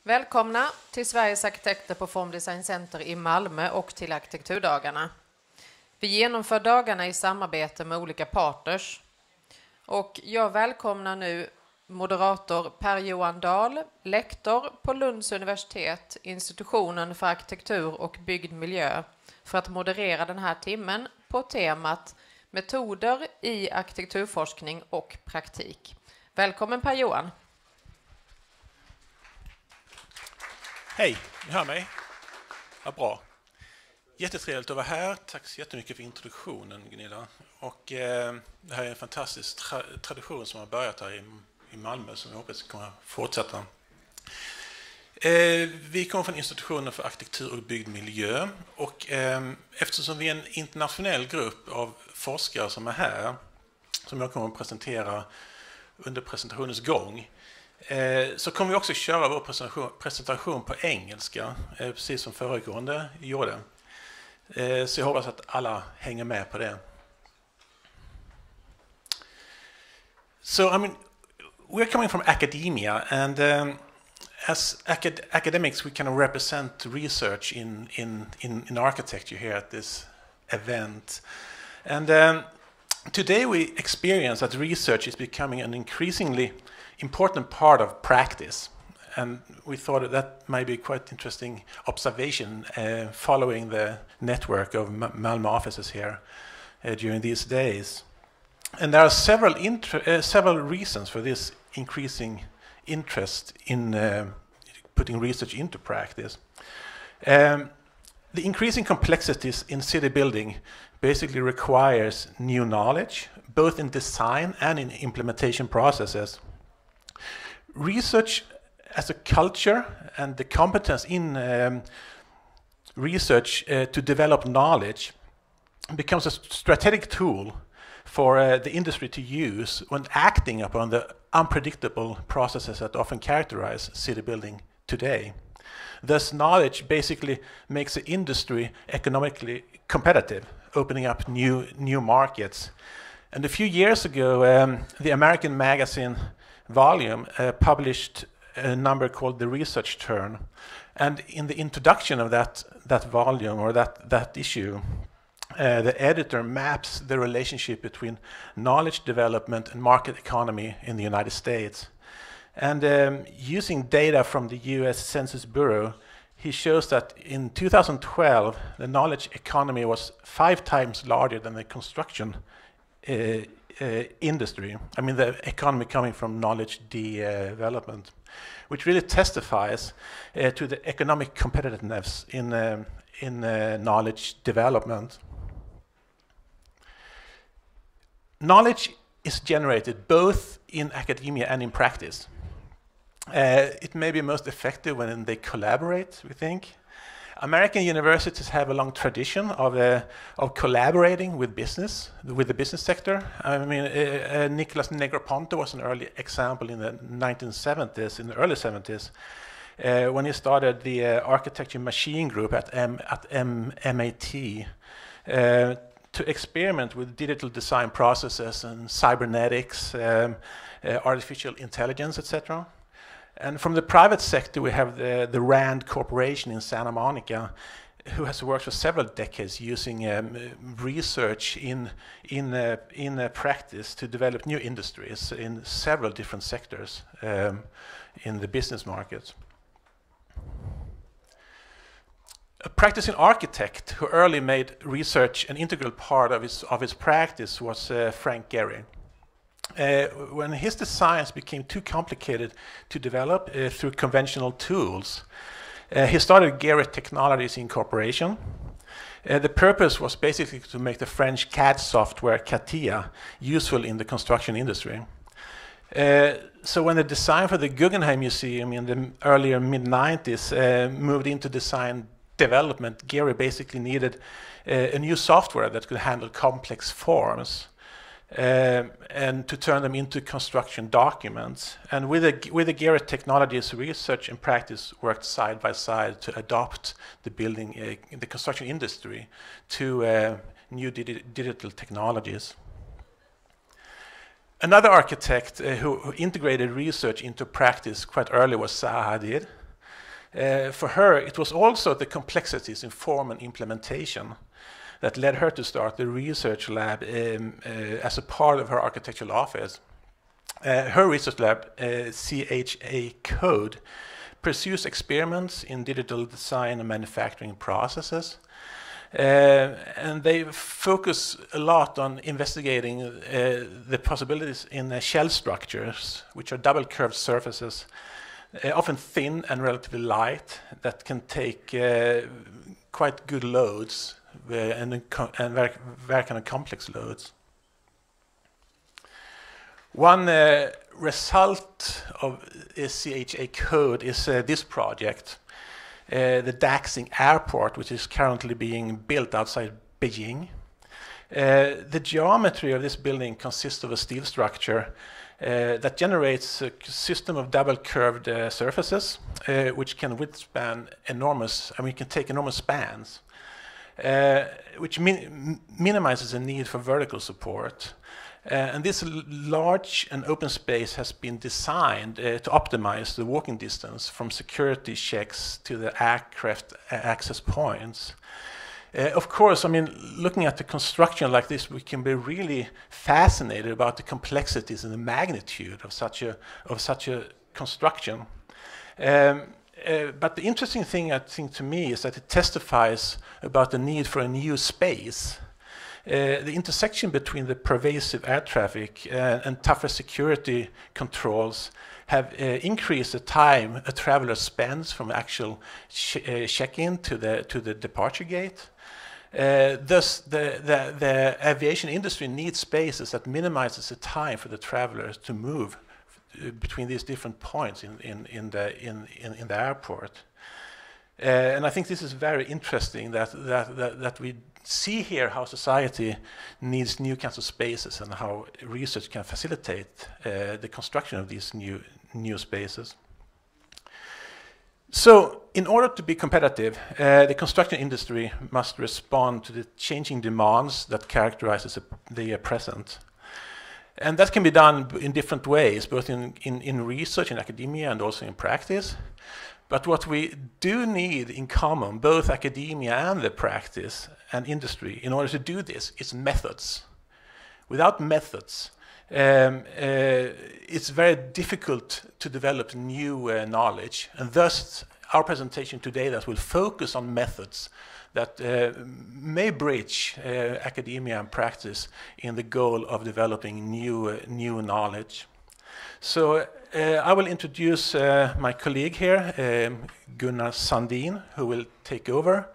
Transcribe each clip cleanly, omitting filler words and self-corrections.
Välkomna till Sveriges arkitekter på Formdesign Center i Malmö och till arkitekturdagarna. Vi genomför dagarna i samarbete med olika partners. Och jag välkomnar nu moderator Per-Johan Dahl, lektor på Lunds universitet, institutionen för arkitektur och byggd miljö, för att moderera den här timmen på temat metoder i arkitekturforskning och praktik. Välkommen Per-Johan. Hej, ni hör mig? Ja, bra. Jättetrevligt att vara här. Tack så jättemycket för introduktionen, Gunilla. Och det här är en fantastisk tradition som har börjat här i Malmö som jag hoppas kommer att fortsätta. Vi kommer från institutionen för arkitektur och byggd miljö. Och eftersom vi är en internationell grupp av forskare som är här, som jag kommer att presentera under presentationens gång, så kommer vi också köra vår presentation på engelska, precis som föregående gjorde. Så jag hoppas att alla hänger med på det. So, I mean, we're coming from academia, and as academics, we kind of represent research in architecture here at this event. And today we experience that research is becoming an increasingly important part of practice, and we thought that might be a quite interesting observation following the network of Malmö offices here during these days. And there are several reasons for this increasing interest in putting research into practice. The increasing complexities in city building basically requires new knowledge, both in design and in implementation processes. Research as a culture and the competence in research to develop knowledge becomes a strategic tool for the industry to use when acting upon the unpredictable processes that often characterize city building today. Thus, knowledge basically makes the industry economically competitive, opening up new markets. And a few years ago, the American magazine Volume published a number called The Research Turn, and in the introduction of that volume or that issue, the editor maps the relationship between knowledge development and market economy in the United States. And using data from the US Census Bureau, he shows that in 2012 the knowledge economy was 5 times larger than the construction industry. I mean, the economy coming from knowledge development, which really testifies to the economic competitiveness in knowledge development. Knowledge is generated both in academia and in practice. It may be most effective when they collaborate, we think. American universities have a long tradition of collaborating with the business sector. I mean, Nicholas Negroponte was an early example in the 1970s, in the early 70s, when he started the architecture machine group at MIT to experiment with digital design processes and cybernetics, artificial intelligence, etc. And from the private sector, we have the RAND Corporation in Santa Monica, who has worked for several decades using research in practice to develop new industries in several different sectors in the business market. A practicing architect who early made research an integral part of his practice was Frank Gehry. When his designs became too complicated to develop through conventional tools, he started Gehry Technologies Incorporation. The purpose was basically to make the French CAD software CATIA useful in the construction industry. So when the design for the Guggenheim Museum in the earlier mid-90s moved into design development, Gehry basically needed a new software that could handle complex forms. And to turn them into construction documents. And with the Gehry Technologies, research and practice worked side by side to adopt the construction industry to new digital technologies. Another architect who integrated research into practice quite early was Zaha Hadid. For her, it was also the complexities in form and implementation that led her to start the research lab as a part of her architectural office. Her research lab, CHA Code, pursues experiments in digital design and manufacturing processes. And they focus a lot on investigating the possibilities in shell structures, which are double curved surfaces, often thin and relatively light, that can take quite good loads and very kind of complex loads. One result of CHA Code is this project, the Daxing Airport, which is currently being built outside Beijing. The geometry of this building consists of a steel structure that generates a system of double curved surfaces, which can withstand enormous, can take enormous spans, which minimizes the need for vertical support. And this large and open space has been designed to optimize the walking distance from security checks to the aircraft access points. Of course, looking at the construction like this, we can be really fascinated about the complexities and the magnitude of such a construction. But the interesting thing, I think, to me is that it testifies about the need for a new space. The intersection between the pervasive air traffic and tougher security controls have increased the time a traveler spends from actual check-in to the departure gate. Thus, the aviation industry needs spaces that minimizes the time for the travelers to move between these different points in the airport. And I think this is very interesting that we see here how society needs new kinds of spaces and how research can facilitate the construction of these new spaces. So, in order to be competitive, the construction industry must respond to the changing demands that characterizes the present. And that can be done in different ways, both in research, in academia, and also in practice. But what we do need in common, both academia and the practice and industry, in order to do this, is methods. Without methods, it's very difficult to develop new knowledge, and thus our presentation today that will focus on methods that may bridge academia and practice in the goal of developing new knowledge. So I will introduce my colleague here, Gunnar Sandin, who will take over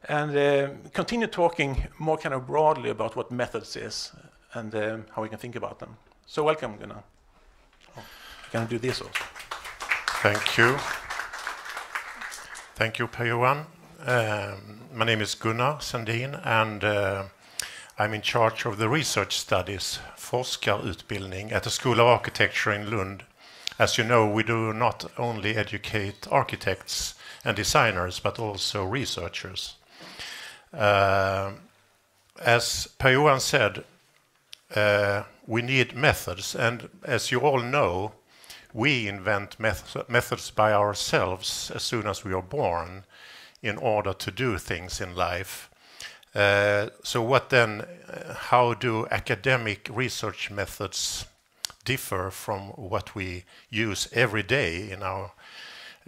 and continue talking more kind of broadly about what methods is and how we can think about them. So welcome, Gunnar. I can do this also. Thank you. Thank you, Per-Johan. My name is Gunnar Sandin, and I'm in charge of the research studies, forskarutbildning, at the School of Architecture in Lund. As you know, we do not only educate architects and designers, but also researchers. As Per-Johan said, we need methods, and as you all know, we invent methods by ourselves as soon as we are born in order to do things in life. So what then, how do academic research methods differ from what we use every day in our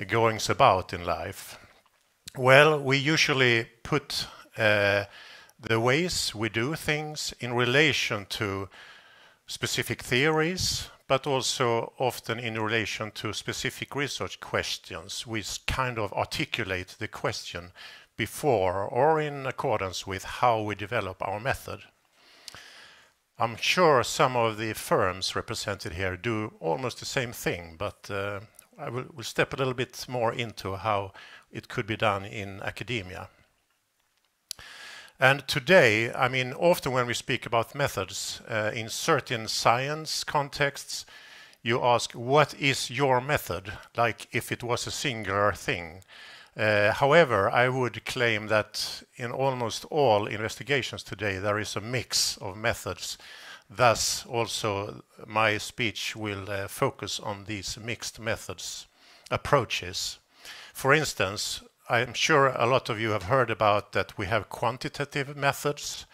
goings about in life? Well, we usually put the ways we do things in relation to specific theories, but also often in relation to specific research questions. We kind of articulate the question before or in accordance with how we develop our method. I'm sure some of the firms represented here do almost the same thing, but I will step a little bit more into how it could be done in academia. And today, often when we speak about methods in certain science contexts, you ask, what is your method? Like if it was a singular thing. However, I would claim that in almost all investigations today, there is a mix of methods. Thus, also, my speech will focus on these mixed methods approaches. For instance, I'm sure a lot of you have heard about that we have quantitative methods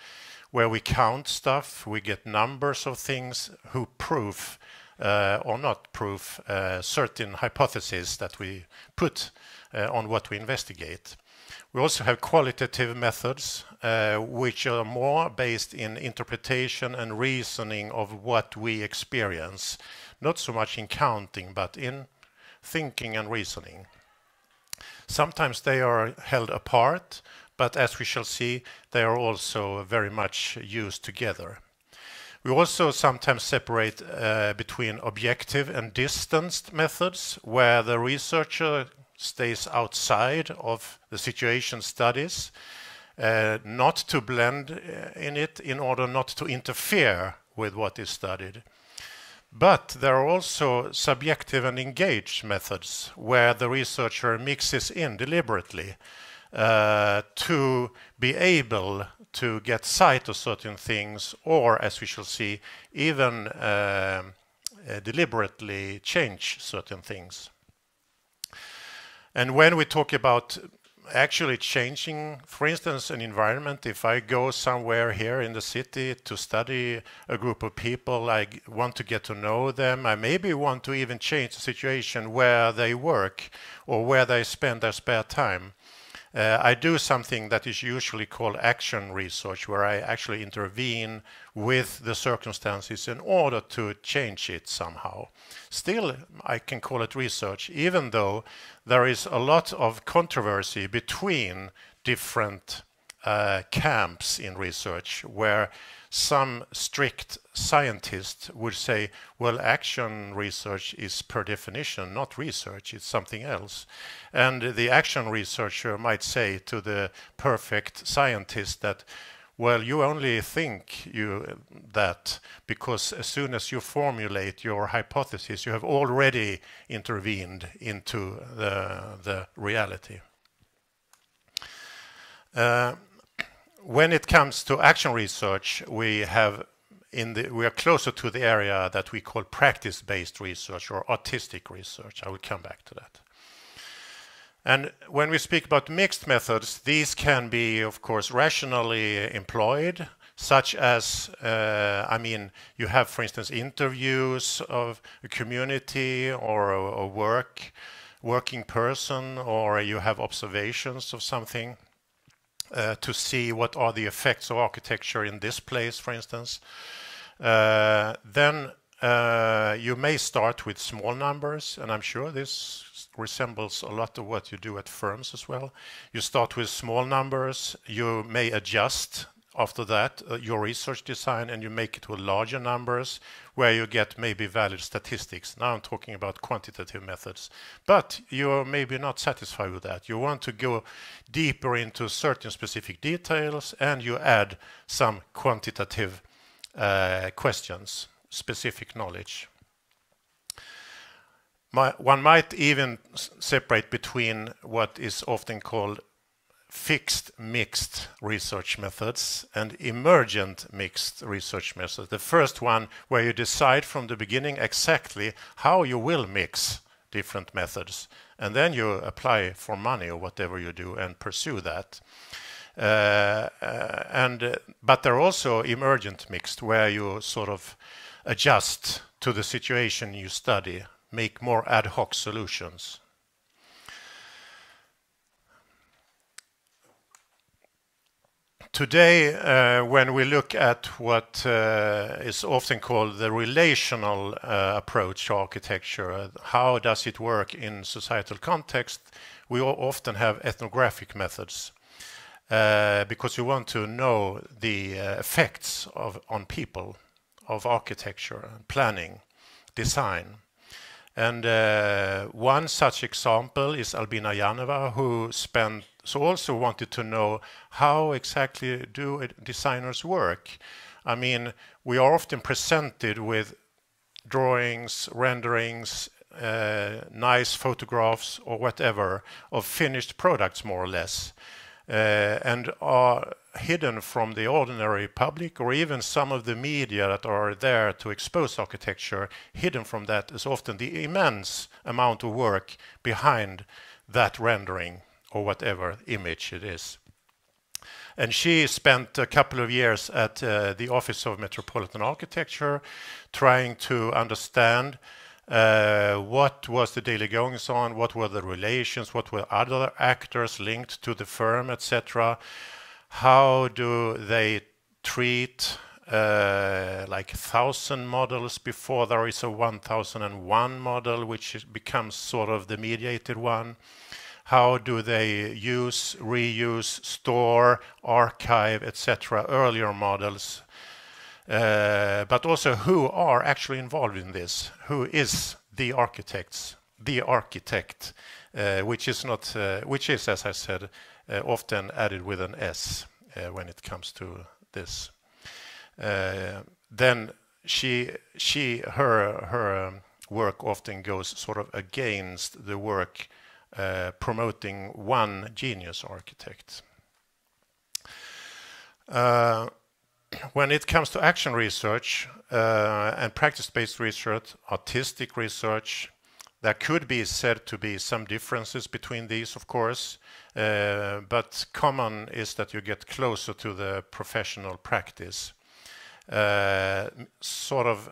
where we count stuff, we get numbers of things who prove or not prove certain hypotheses that we put on what we investigate. We also have qualitative methods, which are more based in interpretation and reasoning of what we experience, not so much in counting, but in thinking and reasoning. Sometimes they are held apart, but as we shall see, they are also very much used together. We also sometimes separate between objective and distanced methods, where the researcher stays outside of the situation studies, not to blend in it in order not to interfere with what is studied. But there are also subjective and engaged methods where the researcher mixes in deliberately to be able to get sight of certain things, or, as we shall see, even deliberately change certain things. And when we talk about actually changing, for instance, an environment, if I go somewhere here in the city to study a group of people, I want to get to know them, I maybe want to even change the situation where they work or where they spend their spare time. I do something that is usually called action research, where I actually intervene with the circumstances in order to change it somehow. Still, I can call it research, even though there is a lot of controversy between different camps in research, where some strict scientists would say, well, action research is per definition not research, it's something else. And the action researcher might say to the perfect scientist that, well, you only think that because as soon as you formulate your hypothesis, you have already intervened into the reality. When it comes to action research, we are closer to the area that we call practice-based research or artistic research. I will come back to that. And when we speak about mixed methods, these can be, of course, rationally employed, such as, you have, for instance, interviews of a community or a working person, or you have observations of something. To see what are the effects of architecture in this place, for instance. Then you may start with small numbers, and I'm sure this resembles a lot of what you do at firms as well. You start with small numbers, you may adjust after that your research design, and you make it with larger numbers where you get maybe valid statistics. Now I'm talking about quantitative methods. But you're maybe not satisfied with that. You want to go deeper into certain specific details, and you add some quantitative questions, specific knowledge. One might even separate between what is often called fixed mixed research methods and emergent mixed research methods. The first one where you decide from the beginning exactly how you will mix different methods, and then you apply for money or whatever you do and pursue that. But there are also emergent mixed, where you sort of adjust to the situation you study, make more ad hoc solutions. Today, when we look at what is often called the relational approach to architecture, how does it work in societal context, we often have ethnographic methods because you want to know the effects on people of architecture, planning, design. And one such example is Albina Janeva, who also wanted to know how exactly do designers work. I mean, we are often presented with drawings, renderings, nice photographs or whatever of finished products, more or less, and are hidden from the ordinary public, or even some of the media that are there to expose architecture. Hidden from that is often the immense amount of work behind that rendering or whatever image it is. And she spent a couple of years at the Office of Metropolitan Architecture trying to understand what was the daily goings on, what were the relations, what were other actors linked to the firm, etc. How do they treat like 1,000 models before there is a 1001 model, which becomes sort of the mediated one? How do they use, reuse, store, archive, etc., earlier models? But also who are actually involved in this? Who is the architect, which is not, which is, as I said, often added with an S when it comes to this. Then her work often goes sort of against the work promoting one genius architect. When it comes to action research and practice-based research, artistic research, there could be said to be some differences between these, of course, but common is that you get closer to the professional practice, sort of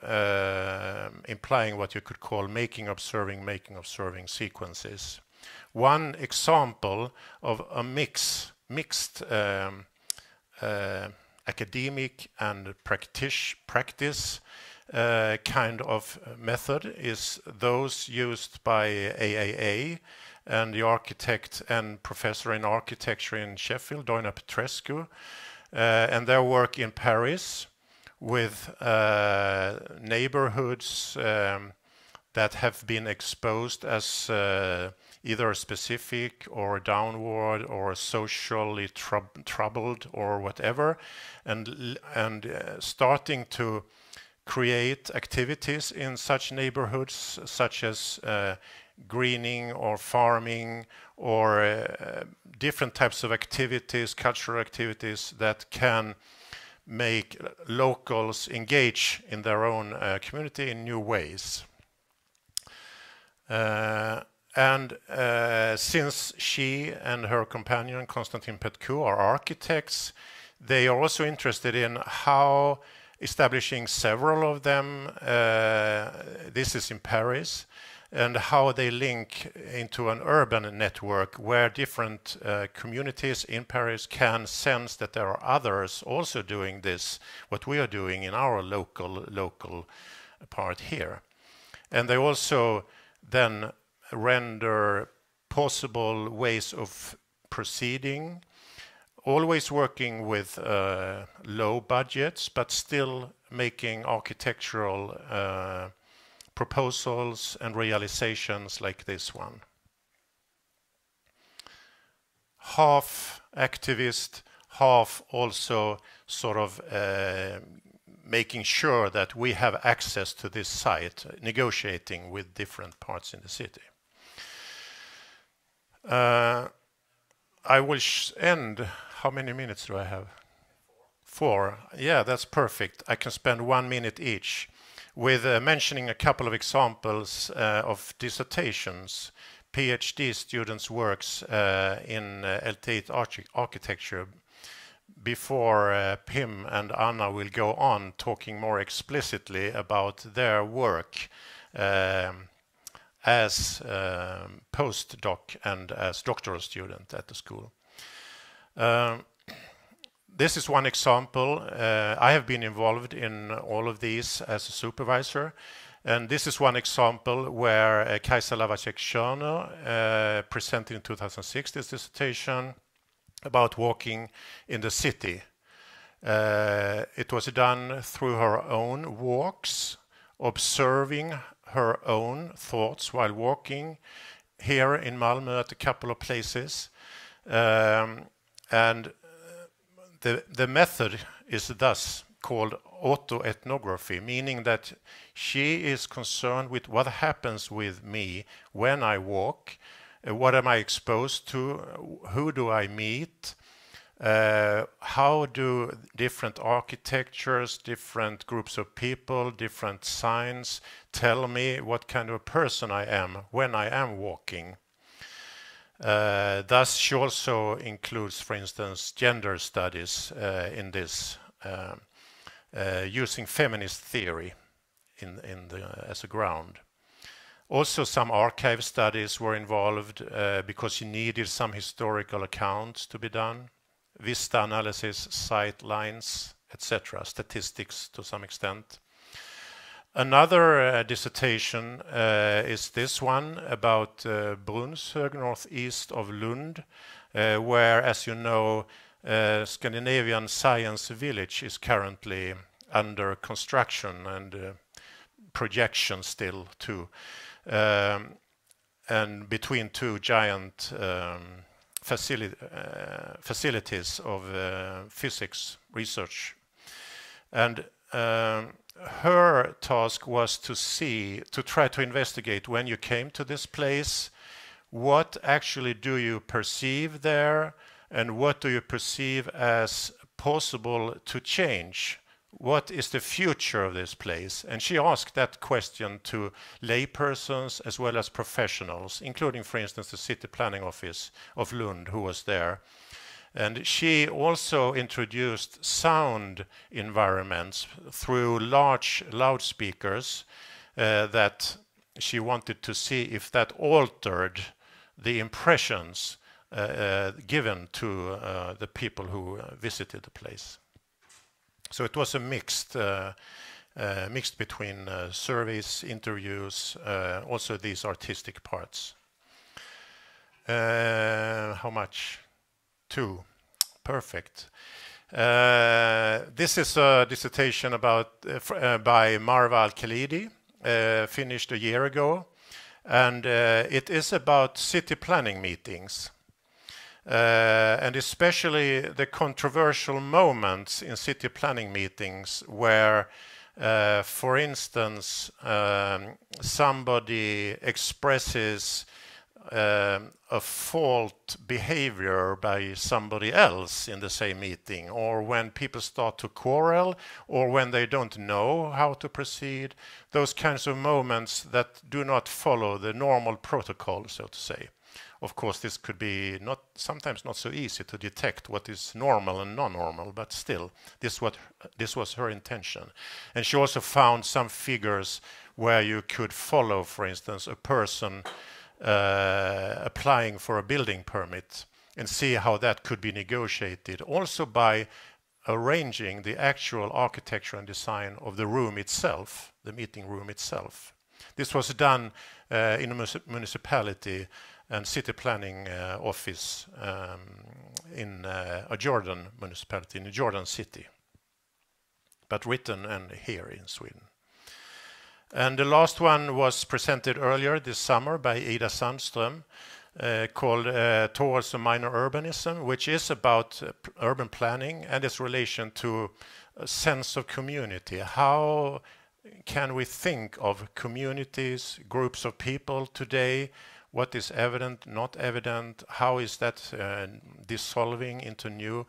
implying what you could call making observing sequences. One example of a mixed academic and practice kind of method is those used by AAA and the architect and professor in architecture in Sheffield, Doina Petrescu, and their work in Paris with neighborhoods that have been exposed as either specific or downward or socially troubled or whatever, and starting to create activities in such neighborhoods, such as greening or farming or different types of activities, cultural activities that can make locals engage in their own community in new ways. And since she and her companion Constantin Petcu are architects, they are also interested in how establishing several of them, this is in Paris, and how they link into an urban network where different communities in Paris can sense that there are others also doing this, what we are doing in our local part here. And they also then render possible ways of proceeding, always working with low budgets, but still making architectural proposals and realizations like this one. Half activist, half also sort of making sure that we have access to this site, negotiating with different parts in the city. I will end. How many minutes do I have? 4. Yeah, that's perfect. I can spend 1 minute each with mentioning a couple of examples of dissertations, PhD students' works in LT8 architecture before Pim and Anna will go on talking more explicitly about their work as postdoc and as doctoral student at the school. This is one example. I have been involved in all of these as a supervisor, and this is one example where Kajsa Lavacek-Schörner presented in 2006 this dissertation about walking in the city. It was done through her own walks, observing her own thoughts while walking here in Malmö at a couple of places. And the method is thus called autoethnography, meaning that she is concerned with what happens with me when I walk, what am I exposed to, who do I meet, how do different architectures, different groups of people, different signs tell me what kind of a person I am when I am walking. Thus, she also includes, for instance, gender studies in this, using feminist theory as a ground. Also, some archive studies were involved because she needed some historical accounts to be done, vista analysis, sight lines, etc., statistics to some extent. Another dissertation is this one about Brunnshög, northeast of Lund, where, as you know, Scandinavian Science Village is currently under construction and projection still too, and between two giant facilities of physics research. And her task was to try to investigate, when you came to this place, what actually do you perceive there, and what do you perceive as possible to change? What is the future of this place? And she asked that question to laypersons as well as professionals, including, for instance, the city planning office of Lund, who was there. And she also introduced sound environments through large loudspeakers that she wanted to see if that altered the impressions given to the people who visited the place. So it was a mixed between surveys, interviews, also these artistic parts. How much? 2. Perfect. This is a dissertation about by Marwa Al-Khalidi, finished a year ago, and it is about city planning meetings, and especially the controversial moments in city planning meetings where, for instance, somebody expresses a fault behavior by somebody else in the same meeting, or when people start to quarrel, or when they don't know how to proceed, those kinds of moments that do not follow the normal protocol, so to say. Of course, this could be sometimes not so easy to detect what is normal and non-normal, but still, this was her intention. And she also found some figures where you could follow, for instance, a person applying for a building permit and see how that could be negotiated, also by arranging the actual architecture and design of the room itself, the meeting room itself. This was done in a municipality and city planning office in a Jordan municipality, in a Jordan city, but written and here in Sweden. And the last one was presented earlier this summer by Ida Sandström, called Towards a Minor Urbanism, which is about urban planning and its relation to a sense of community. How can we think of communities, groups of people today? What is evident, not evident? How is that dissolving into new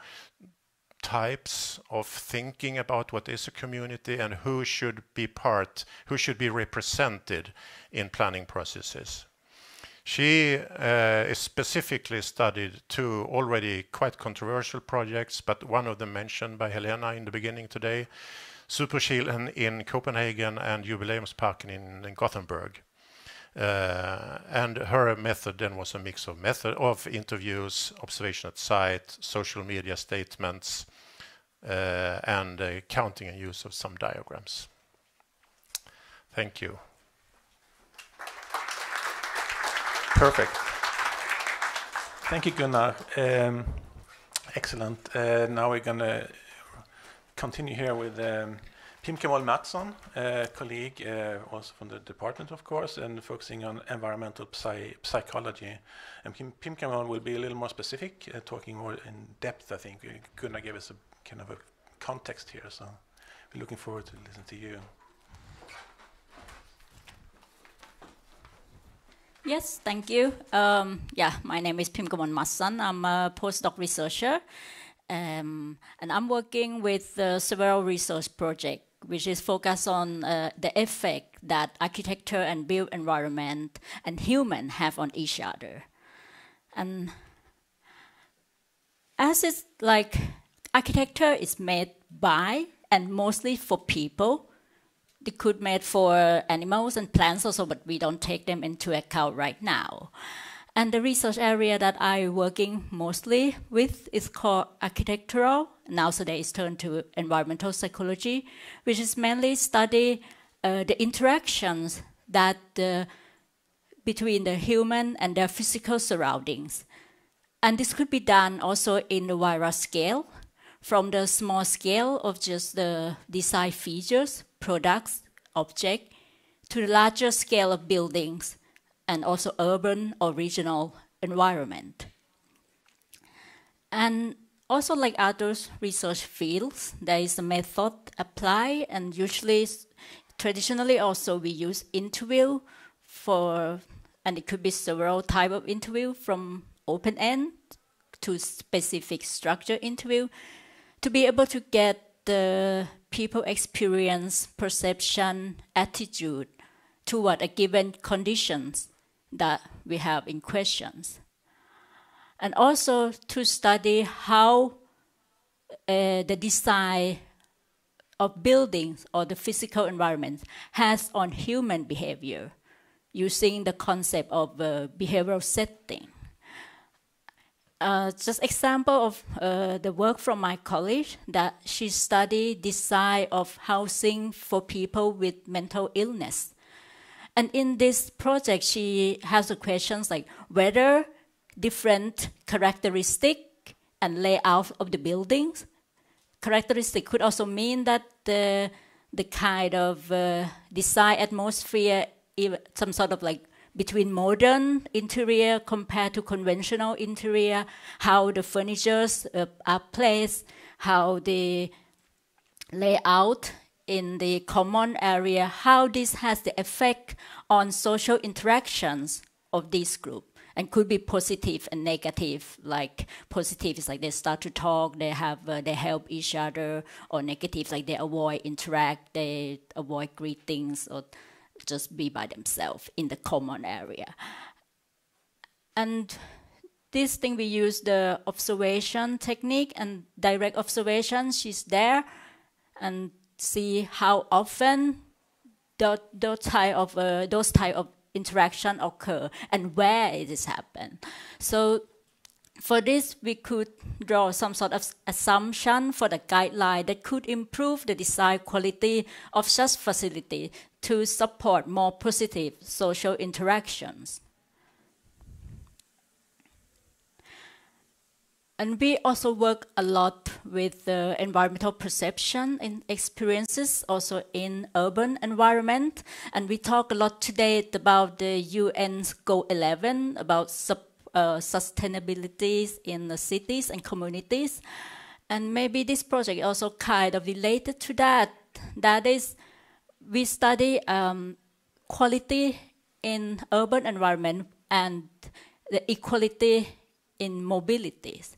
types of thinking about what is a community, and who should be represented in planning processes? She specifically studied 2 already quite controversial projects, but one of them mentioned by Helena in the beginning today, Superkilen in Copenhagen and Jubileumsparken in Gothenburg. And her method then was a mix of interviews, observation at site, social media statements, and counting and use of some diagrams. Thank you. Perfect. Thank you, Gunnar. Excellent. Now we're going to continue here with Pim Kamal Mattsson, a colleague also from the department, of course, and focusing on environmental psychology. And Pim Kamal will be a little more specific, talking more in depth, I think. Gunnar gave us a kind of a context here, so we're looking forward to listening to you. Yes, thank you. My name is Pim Kamal Mattsson. I'm a postdoc researcher, and I'm working with several research projects, which is focused on the effect that architecture and built environment and human have on each other. And as it's like architecture is made by and mostly for people. They could made for animals and plants also, but we don't take them into account right now. And the research area that I'm working mostly with is called architectural. Nowadays it's turned to environmental psychology, which is mainly study the interactions that between the human and their physical surroundings. And this could be done also in the wider scale, from the small scale of just the design features, products, objects, to the larger scale of buildings and also urban or regional environment. And also like other research fields, there is a method applied, and usually, traditionally also we use interview for, and it could be several type of interview, from open-end to specific structure interview, to be able to get the people experience, perception, attitude toward a given conditions that we have in questions. And also to study how the design of buildings or the physical environment has on human behavior, using the concept of behavioral setting. Just example of the work from my colleague, that she studied design of housing for people with mental illness. And in this project, she has the questions like whether different characteristic and layout of the buildings. Characteristic could also mean that the kind of design atmosphere, some sort of like between modern interior compared to conventional interior, how the furnitures are placed, how the layout in the common area, how this has the effect on social interactions of this group. And could be positive and negative. Like positive is like they start to talk, they help each other, or negative like they avoid interact, they avoid greetings, or just be by themselves in the common area. And this thing we use the observation technique and direct observation. She's there and see how often those type of interaction occur and where it is happen. So for this, we could draw some sort of assumption for the guideline that could improve the design quality of such facility to support more positive social interactions. And we also work a lot with environmental perception and experiences also in urban environment. And we talk a lot today about the UN's Goal 11, about sustainability in the cities and communities. And maybe this project also kind of related to that. That is, we study quality in urban environment and the equality in mobilities.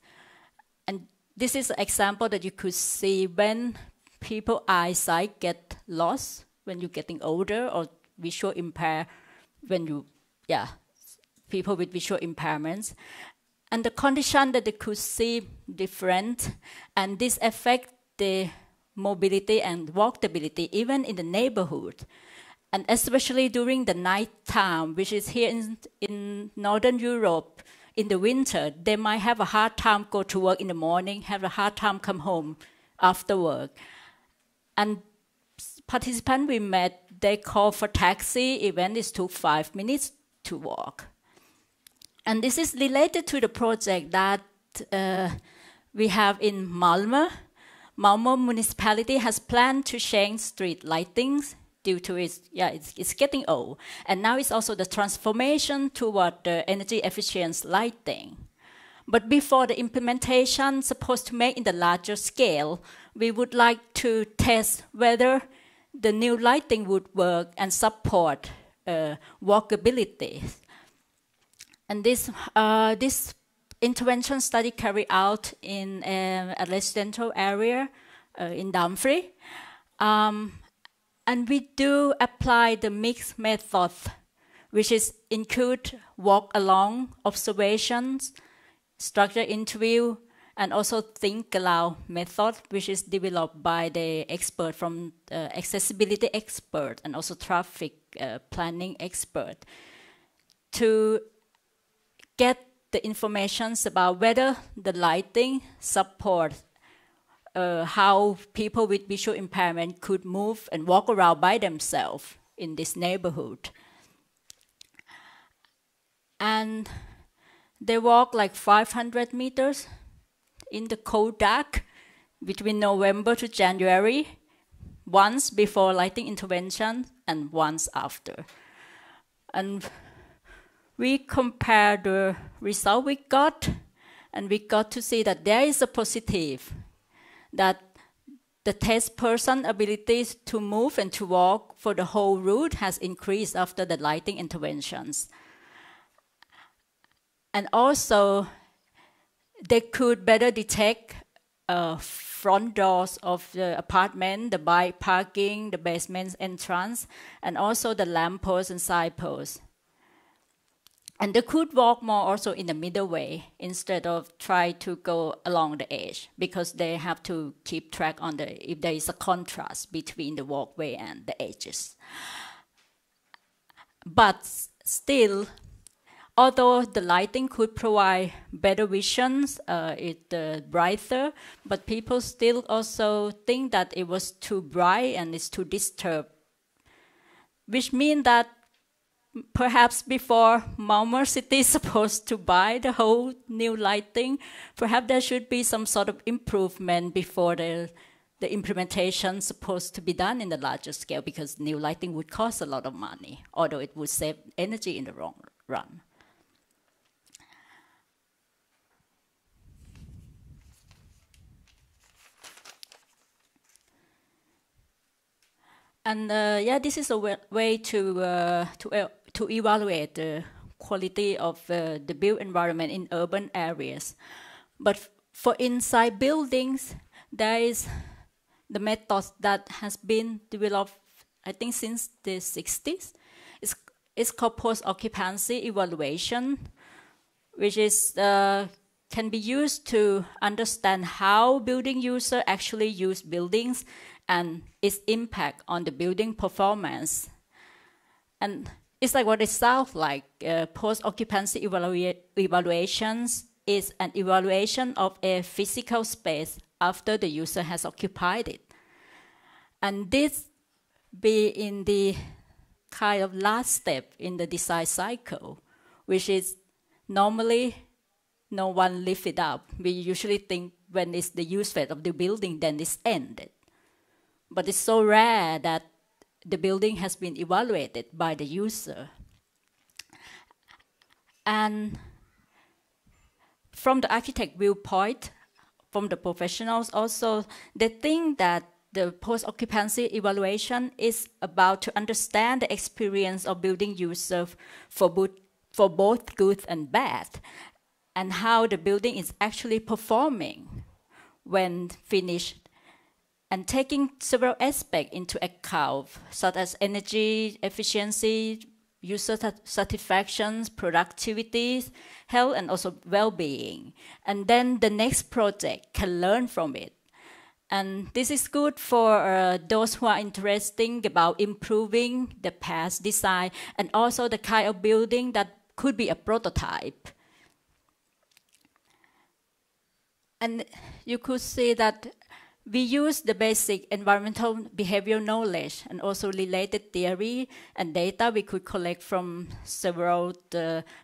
And this is an example that you could see when people's eyesight get lost when you're getting older, or visual impair when you, people with visual impairments. And the condition that they could see different, and this affect the mobility and walkability even in the neighborhood. And especially during the night time, which is here in Northern Europe, in the winter, they might have a hard time go to work in the morning, have a hard time come home after work. And participants we met, they call for taxi, even it took 5 minutes to walk. And this is related to the project that we have in Malmö. Malmö municipality has planned to change street lightings due to it's getting old. And now it's also the transformation toward the energy efficient lighting. But before the implementation supposed to make in the larger scale, we would like to test whether the new lighting would work and support walkability. And this intervention study carried out in a residential area in Dumfries. And we do apply the mixed method which is include walk-along observations, structured interview, and also think aloud method, which is developed by the expert from accessibility expert and also traffic planning expert to get the information about whether the lighting support how people with visual impairment could move and walk around by themselves in this neighborhood. And they walk like 500 meters in the cold dark between November to January, once before lighting intervention and once after. And we compare the result we got, and we got to see that there is a positive, that the test person abilities to move and to walk for the whole route has increased after the lighting interventions. And also, they could better detect front doors of the apartment, the bike parking, the basement entrance, and also the lamp posts and side posts. And they could walk more also in the middle way instead of try to go along the edge, because they have to keep track on if there is a contrast between the walkway and the edges. But still, although the lighting could provide better visions, it's brighter, but people still also think that it was too bright and it's too disturbed, which means that perhaps before Malmö City is supposed to buy the whole new lighting, perhaps there should be some sort of improvement before the implementation supposed to be done in the larger scale, because new lighting would cost a lot of money, although it would save energy in the long run. And yeah, this is a way to evaluate the quality of the built environment in urban areas. But for inside buildings, there is the method that has been developed, I think, since the 60s. It's called post-occupancy evaluation, which is can be used to understand how building users actually use buildings and its impact on the building performance. And it's like what it sounds like. Post-occupancy evaluations is an evaluation of a physical space after the user has occupied it. And this be in the kind of last step in the design cycle, which is normally no one lift it up. We usually think when it's the use phase of the building, then it's ended. But it's so rare that the building has been evaluated by the user. And from the architect viewpoint, from the professionals also, they think that the post-occupancy evaluation is about to understand the experience of building user for both good and bad, and how the building is actually performing when finished, and taking several aspects into account, such as energy efficiency, user satisfaction, productivity, health, and also well-being. And then the next project can learn from it. And this is good for those who are interested about improving the past design and also the kind of building that could be a prototype. And you could see that we use the basic environmental behavioral knowledge and also related theory and data we could collect from several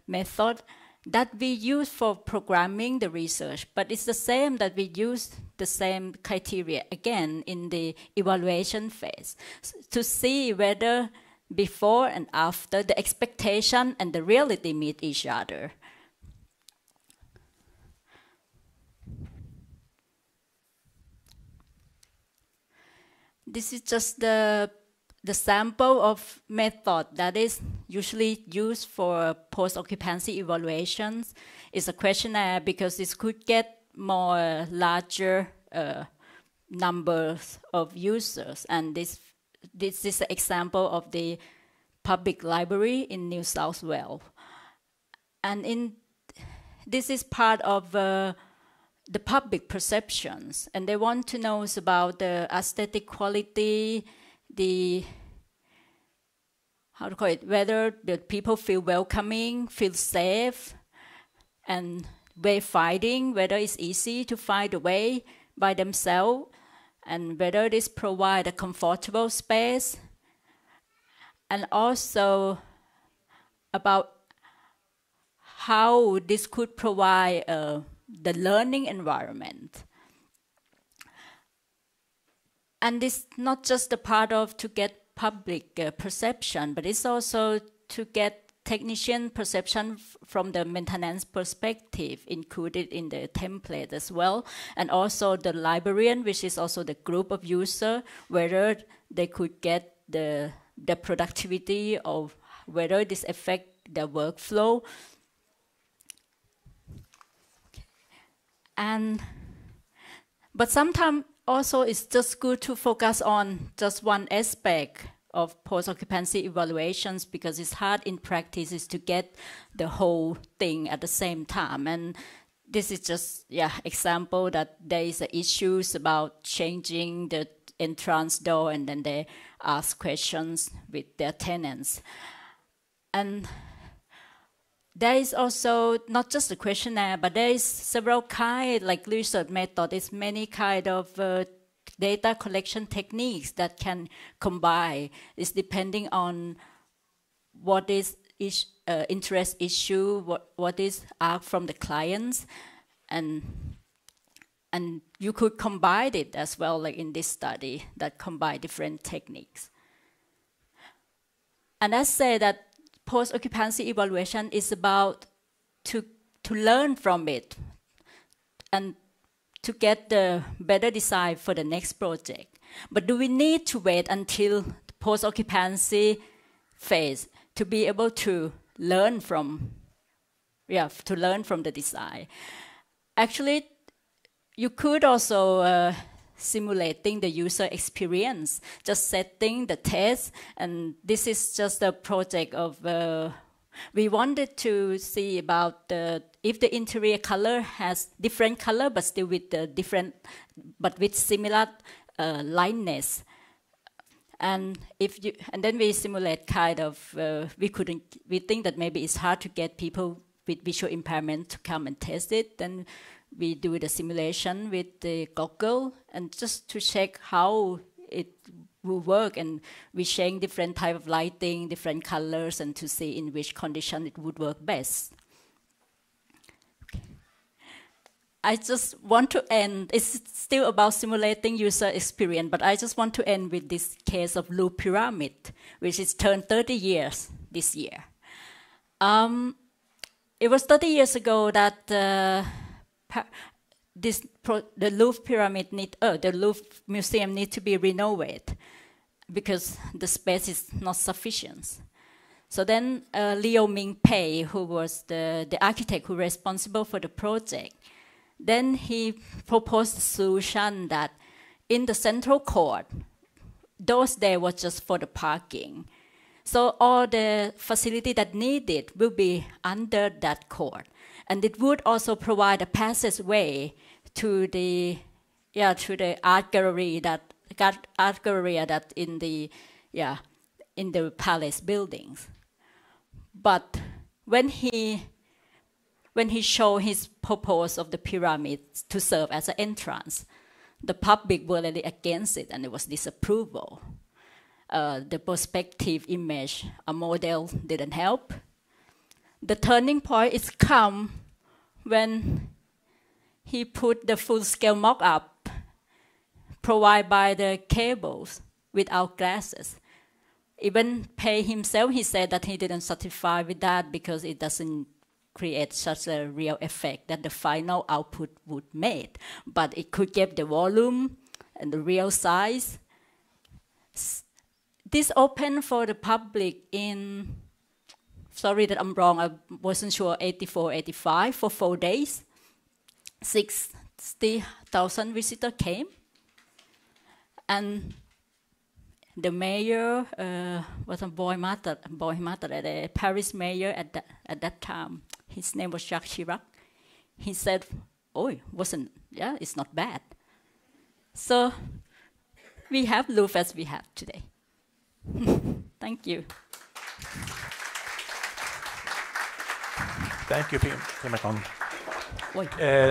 methods that we use for programming the research. But it's the same that we use the same criteria again in the evaluation phase to see whether before and after the expectation and the reality meet each other. This is just the sample of method that is usually used for post-occupancy evaluations. It's a questionnaire because it could get more larger numbers of users. And this is an example of the public library in New South Wales. And this is part of the public perceptions, and they want to know about the aesthetic quality, whether the people feel welcoming, feel safe, and wayfinding, whether it's easy to find a way by themselves, and whether this provide a comfortable space, and also about how this could provide the learning environment. And it's not just a part of to get public perception, but it's also to get technician perception from the maintenance perspective included in the template as well, and also the librarian, which is also the group of users, whether they could get the productivity of whether this affect their workflow. But sometimes also it's just good to focus on just one aspect of post-occupancy evaluations, because it's hard in practice is to get the whole thing at the same time. And this is just example that there is issues about changing the entrance door, and then they ask questions with their tenants. And there is also not just a questionnaire, but there is several kind, like research method. There's many kind of data collection techniques that can combine. It's depending on what is interest issue, what is asked from the clients, and you could combine it as well, like in this study that combine different techniques. And I say that post-occupancy evaluation is about to learn from it and to get the better design for the next project. But do we need to wait until the post-occupancy phase to be able to learn from the design? Actually, you could also simulating the user experience, just setting the test. And this is just a project of, we wanted to see about if the interior color has different color, but still with the different, but with similar lightness. And then we simulate kind of, we think that maybe it's hard to get people with visual impairment to come and test it. Then we do the simulation with the goggle, and just to check how it will work, and we change different type of lighting, different colors, and to see in which condition it would work best. Okay. I just want to end, it's still about simulating user experience, but I just want to end with this case of Louvre Pyramid, which is turned 30 years this year. It was 30 years ago that the Louvre Pyramid the Louvre Museum need to be renovated because the space is not sufficient. So then Liu Mingpei, who was the architect who was responsible for the project, then he proposed a solution that in the central court, those there was just for the parking. So all the facility that needed will be under that court. And it would also provide a passageway to the art gallery that in the palace buildings. But when he showed his purpose of the pyramid to serve as an entrance, the public were really against it, and it was disapproval. The perspective image, a model didn't help. The turning point is come when he put the full-scale mock-up provided by the cables without glasses. Even Pei himself, he said that he didn't satisfy with that because it doesn't create such a real effect that the final output would make. But it could give the volume and the real size. This opened for the public in, sorry that I'm wrong, I wasn't sure, 84, 85, for 4 days. 60,000 visitors came. And the mayor was a Boy Matter, the Paris mayor at that time. His name was Jacques Chirac. He said, "Oh, it's not bad." So we have Louvre as we have today. Thank you. Thank you, Pimecon.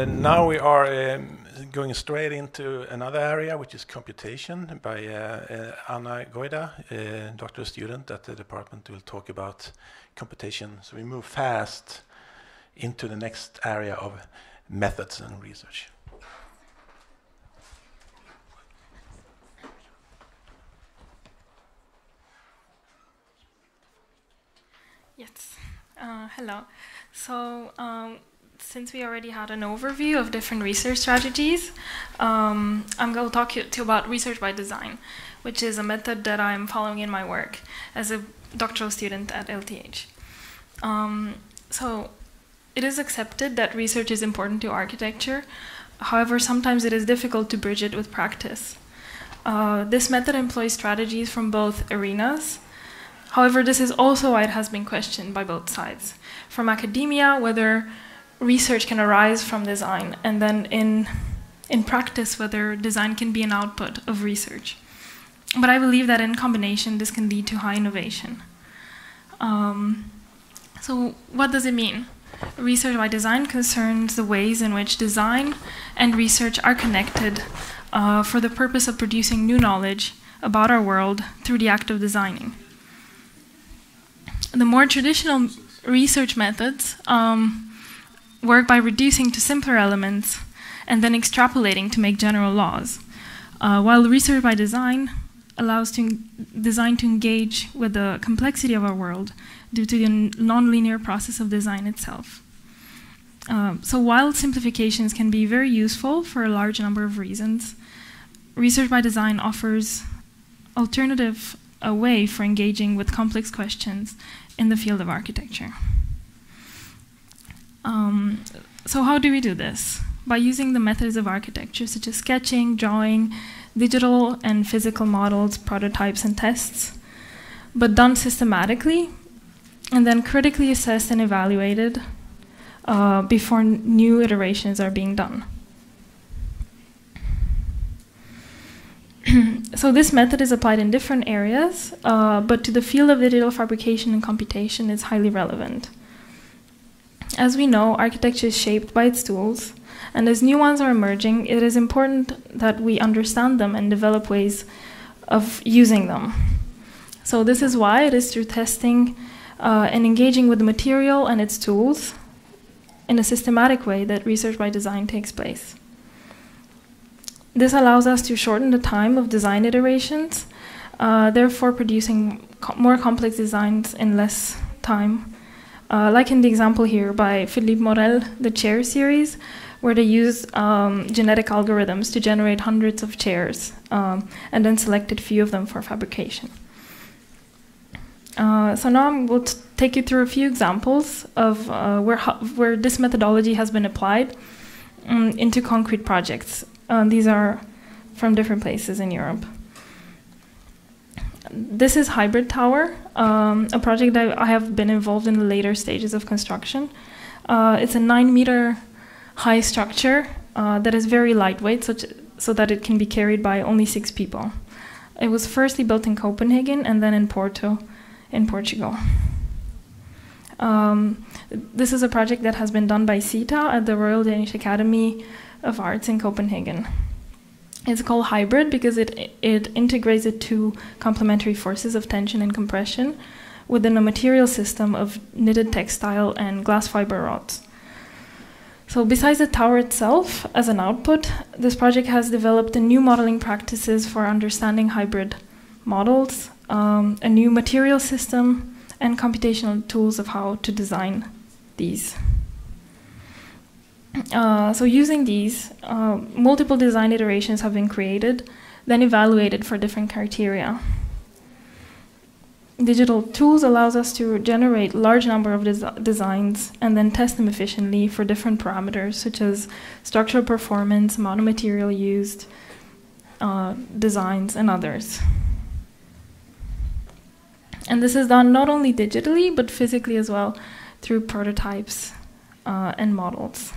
Now we are going straight into another area, which is computation, by Anna Goida, a doctoral student at the department, will talk about computation. So we move fast into the next area of methods and research. Yes. Hello. So since we already had an overview of different research strategies, I'm going to talk to you about research by design, which is a method that I'm following in my work as a doctoral student at LTH. So it is accepted that research is important to architecture. However, sometimes it is difficult to bridge it with practice. This method employs strategies from both arenas. However, this is also why it has been questioned by both sides. From academia, whether research can arise from design, and then in practice, whether design can be an output of research. But I believe that in combination, this can lead to high innovation. So what does it mean? Research by design concerns the ways in which design and research are connected for the purpose of producing new knowledge about our world through the act of designing. The more traditional research methods work by reducing to simpler elements and then extrapolating to make general laws, while research by design allows design to engage with the complexity of our world due to the non-linear process of design itself. So while simplifications can be very useful for a large number of reasons, research by design offers a way for engaging with complex questions in the field of architecture. So how do we do this? By using the methods of architecture, such as sketching, drawing, digital and physical models, prototypes, and tests, but done systematically, and then critically assessed and evaluated before new iterations are being done. So this method is applied in different areas, but to the field of digital fabrication and computation is highly relevant. As we know, architecture is shaped by its tools, and as new ones are emerging, it is important that we understand them and develop ways of using them. So this is why it is through testing and engaging with the material and its tools in a systematic way that research by design takes place. This allows us to shorten the time of design iterations, therefore producing more complex designs in less time. Like in the example here by Philippe Morel, the chair series, where they use genetic algorithms to generate hundreds of chairs and then selected few of them for fabrication. So now I will take you through a few examples of where this methodology has been applied into concrete projects. These are from different places in Europe. This is Hybrid Tower, a project that I have been involved in the later stages of construction. It's a 9-meter high structure that is very lightweight, so that it can be carried by only 6 people. It was firstly built in Copenhagen and then in Porto, in Portugal. This is a project that has been done by CETA at the Royal Danish Academy of Arts in Copenhagen. It's called hybrid because it integrates the two complementary forces of tension and compression within a material system of knitted textile and glass fiber rods. So besides the tower itself as an output, this project has developed a new modeling practices for understanding hybrid models, a new material system, and computational tools of how to design these. So using these, multiple design iterations have been created, then evaluated for different criteria. Digital tools allows us to generate large number of designs and then test them efficiently for different parameters, such as structural performance, amount of material used, designs, and others. And this is done not only digitally, but physically as well, through prototypes and models.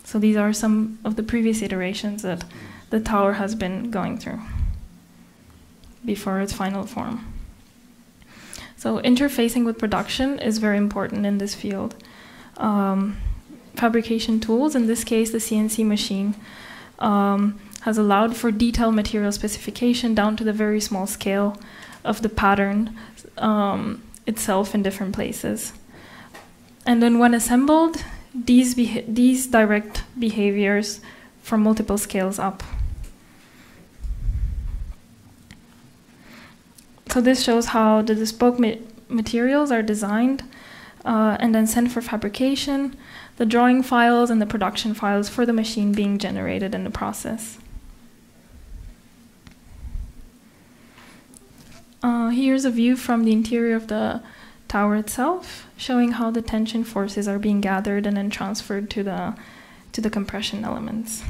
So these are some of the previous iterations that the tower has been going through before its final form. So interfacing with production is very important in this field. Fabrication tools, in this case the CNC machine, has allowed for detailed material specification down to the very small scale of the pattern itself in different places. And then when assembled, these direct behaviors from multiple scales up. So this shows how the bespoke materials are designed and then sent for fabrication, the drawing files and the production files for the machine being generated in the process. Here's a view from the interior of the tower itself, showing how the tension forces are being gathered and then transferred to the compression elements.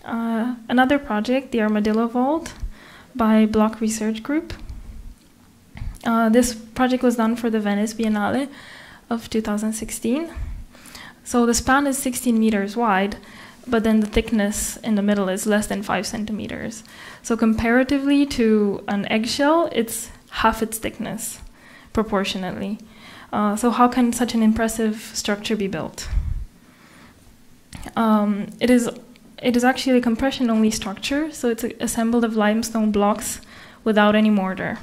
Another project, the Armadillo Vault, by Block Research Group. This project was done for the Venice Biennale of 2016. So the span is 16 meters wide, but then the thickness in the middle is less than 5 centimeters. So comparatively to an eggshell, it's half its thickness, proportionately. So how can such an impressive structure be built? It is actually a compression-only structure, so it's assembled of limestone blocks without any mortar.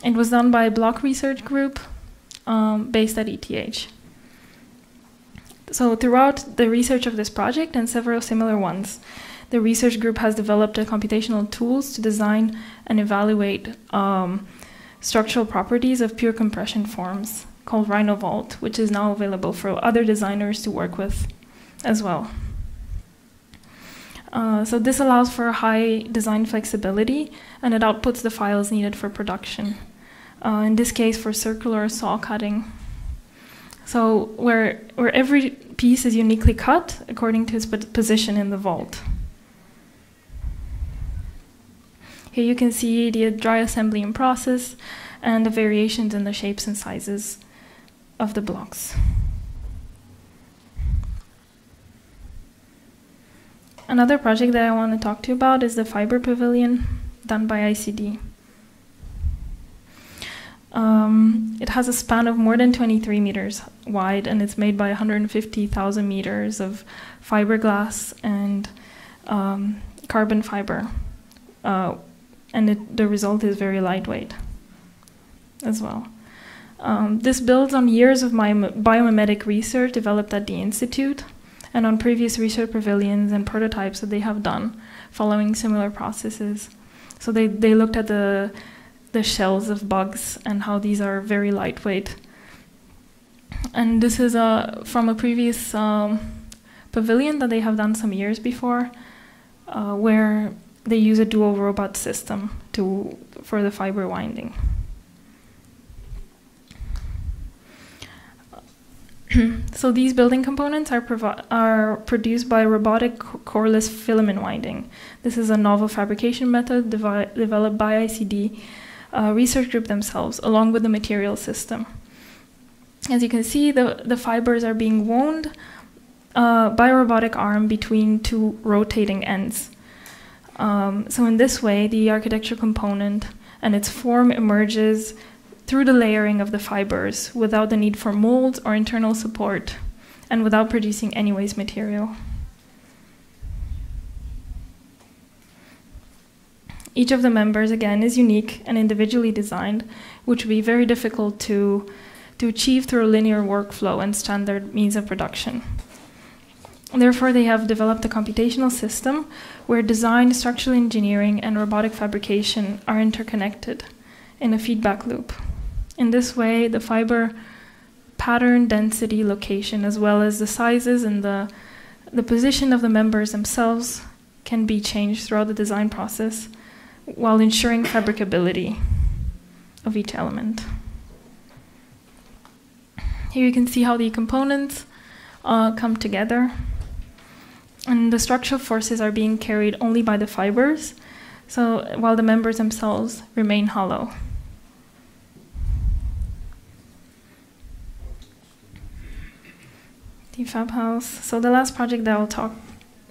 It was done by a Block Research Group based at ETH. So throughout the research of this project and several similar ones, the research group has developed computational tools to design and evaluate structural properties of pure compression forms called RhinoVault, which is now available for other designers to work with as well. So this allows for high design flexibility, and it outputs the files needed for production. In this case, for circular saw cutting. So where every piece is uniquely cut according to its position in the vault. Here you can see the dry assembly in process and the variations in the shapes and sizes of the blocks. Another project that I want to talk to you about is the Fiber Pavilion done by ICD. It has a span of more than 23 meters wide, and it's made by 150,000 meters of fiberglass and carbon fiber. And the result is very lightweight as well. This builds on years of my biomimetic research developed at the Institute and on previous research pavilions and prototypes that they have done following similar processes. So they looked at the shells of bugs and how these are very lightweight. And this is from a previous pavilion that they have done some years before, where they use a dual robot system for the fiber winding. So these building components are produced by robotic coreless filament winding. This is a novel fabrication method developed by ICD research group themselves, along with the material system. As you can see, the fibers are being wound by a robotic arm between two rotating ends. So in this way, the architecture component and its form emerges through the layering of the fibers without the need for molds or internal support and without producing any waste material. Each of the members, again, is unique and individually designed, which would be very difficult to achieve through a linear workflow and standard means of production. Therefore, they have developed a computational system where design, structural engineering, and robotic fabrication are interconnected in a feedback loop. In this way, the fiber pattern, density, location, as well as the sizes and the position of the members themselves can be changed throughout the design process while ensuring fabricability of each element. Here you can see how the components come together. And the structural forces are being carried only by the fibers. so while the members themselves remain hollow. DFAB house. So the last project that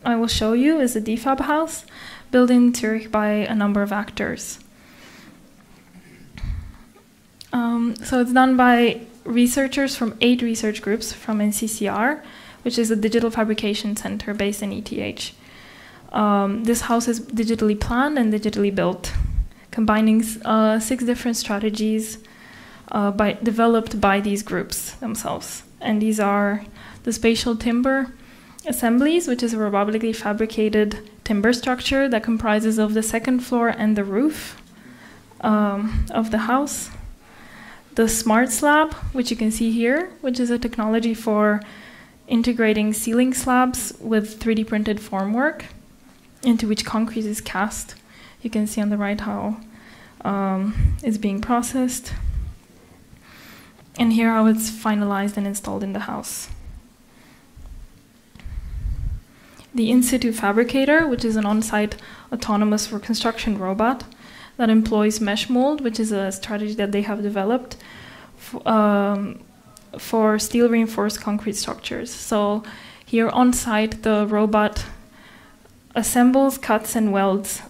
I will show you is the DFAB house, built in Zurich by a number of actors. So it's done by researchers from 8 research groups from NCCR, which is a digital fabrication center based in ETH. This house is digitally planned and digitally built, combining 6 different strategies developed by these groups themselves. And these are the spatial timber assemblies, which is a robotically fabricated timber structure that comprises of the second floor and the roof of the house. The smart slab, which you can see here, which is a technology for integrating ceiling slabs with 3D printed formwork into which concrete is cast. You can see on the right how it's being processed. And here how it's finalized and installed in the house. The in-situ fabricator, which is an on-site autonomous for construction robot that employs mesh mold, which is a strategy that they have developed for steel reinforced concrete structures. So here on site, the robot assembles, cuts, and welds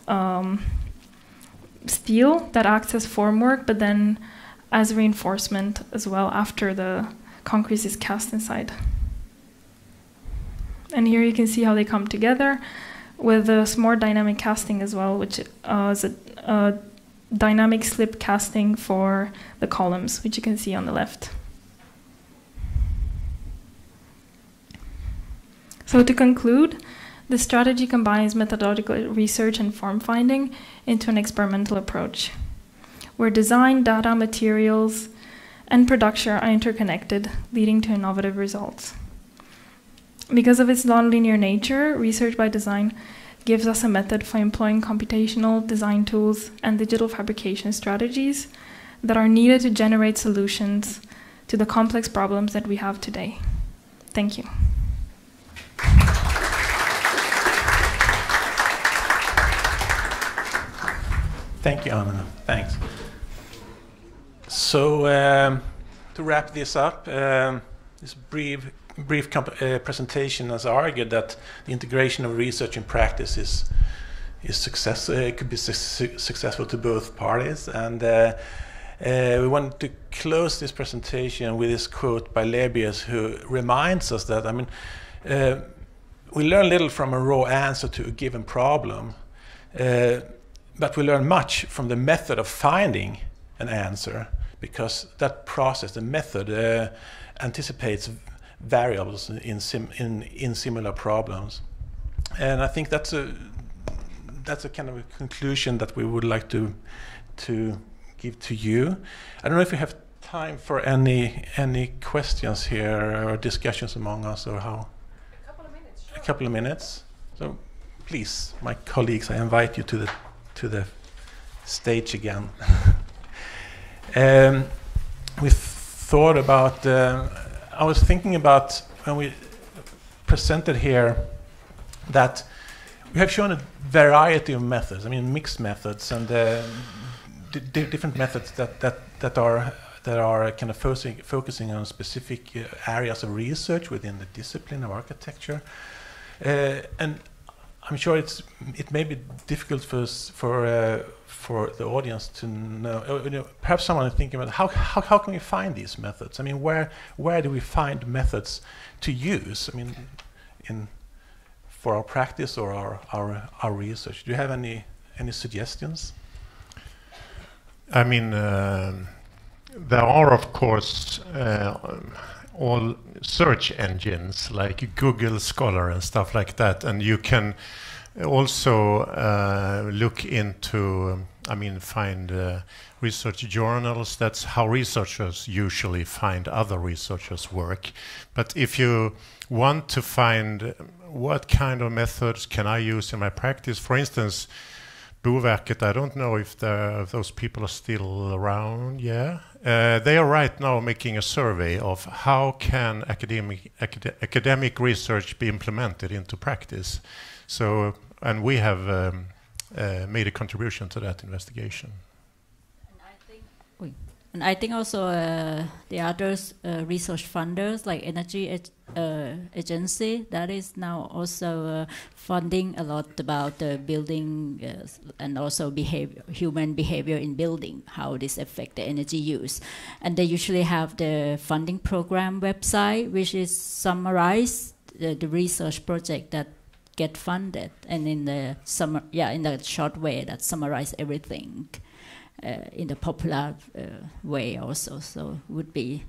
steel that acts as formwork, but then as reinforcement as well after the concrete is cast inside. And here you can see how they come together with this more dynamic casting as well, which is a dynamic slip casting for the columns, which you can see on the left. So to conclude, the strategy combines methodological research and form finding into an experimental approach, where design, data, materials, and production are interconnected, leading to innovative results. Because of its nonlinear nature, research by design gives us a method for employing computational design tools and digital fabrication strategies that are needed to generate solutions to the complex problems that we have today. Thank you. Thank you, Anna. Thanks. So to wrap this up, this brief presentation has argued that the integration of research and practice is could be successful to both parties, and we want to close this presentation with this quote by Lebbeus, who reminds us that we learn little from a raw answer to a given problem, but we learn much from the method of finding an answer, because that process, the method, anticipates variables in similar problems. And I think that's a kind of a conclusion that we would like to give to you. I don't know if we have time for any questions here or discussions among us, or how. A couple of minutes. Sure. A couple of minutes. So please, my colleagues, I invite you to the stage again. We thought about. I was thinking about when we presented here that we have shown a variety of methods. I mean, mixed methods and different methods that are kind of focusing on specific areas of research within the discipline of architecture. And I'm sure it may be difficult for the audience to know. Perhaps someone is thinking about how can we find these methods? I mean, where do we find methods to use? I mean, for our practice or our research. Do you have any suggestions? I mean, there are of course all search engines like Google Scholar and stuff like that, and you can also look into, find research journals. That's how researchers usually find other researchers' work. But if you want to find what kind of methods can I use in my practice, for instance, Boverket, I don't know if those people are still around. Yeah, they are right now making a survey of how can academic research be implemented into practice. So, and we have made a contribution to that investigation. And I think also the other research funders like Energy Agency that is now also funding a lot about building and also human behavior in building, how this affect the energy use. And they usually have the funding program website, which is summarize the research project that get funded, and in the in the short way that summarize everything. In the popular way also, so would be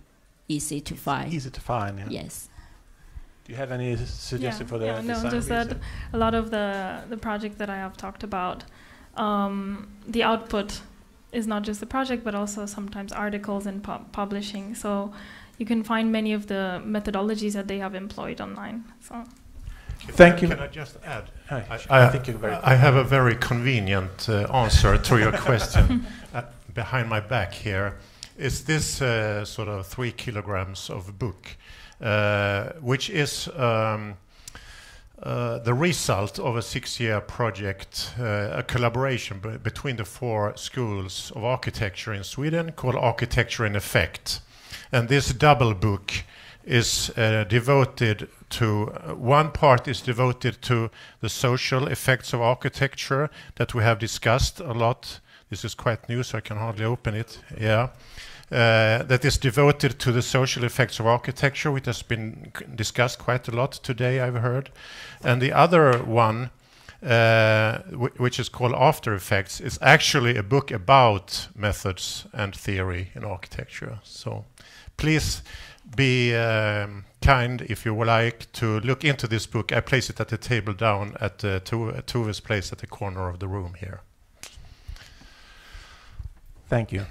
easy to find. Easy to find, yeah. Yes. Do you have any suggestion for the no, design just research? that a lot of the project that I have talked about, the output is not just the project, but also sometimes articles and publishing. So you can find many of the methodologies that they have employed online. So. Thank you. Can I just add? I think you're very. I have a very convenient answer to your question. Behind my back here is this sort of 3 kilograms of book, which is the result of a 6-year project, a collaboration between the 4 schools of architecture in Sweden called Architecture in Effect. And this double book is devoted to, one part is devoted to the social effects of architecture that we have discussed a lot. This is quite new, so I can hardly open it. Yeah. That is devoted to the social effects of architecture, which has been discussed quite a lot today, I've heard. And the other one, which is called After Effects, is actually a book about methods and theory in architecture. So please be kind if you would like to look into this book. I place it at the table down at Tove's place at the corner of the room here. Thank you.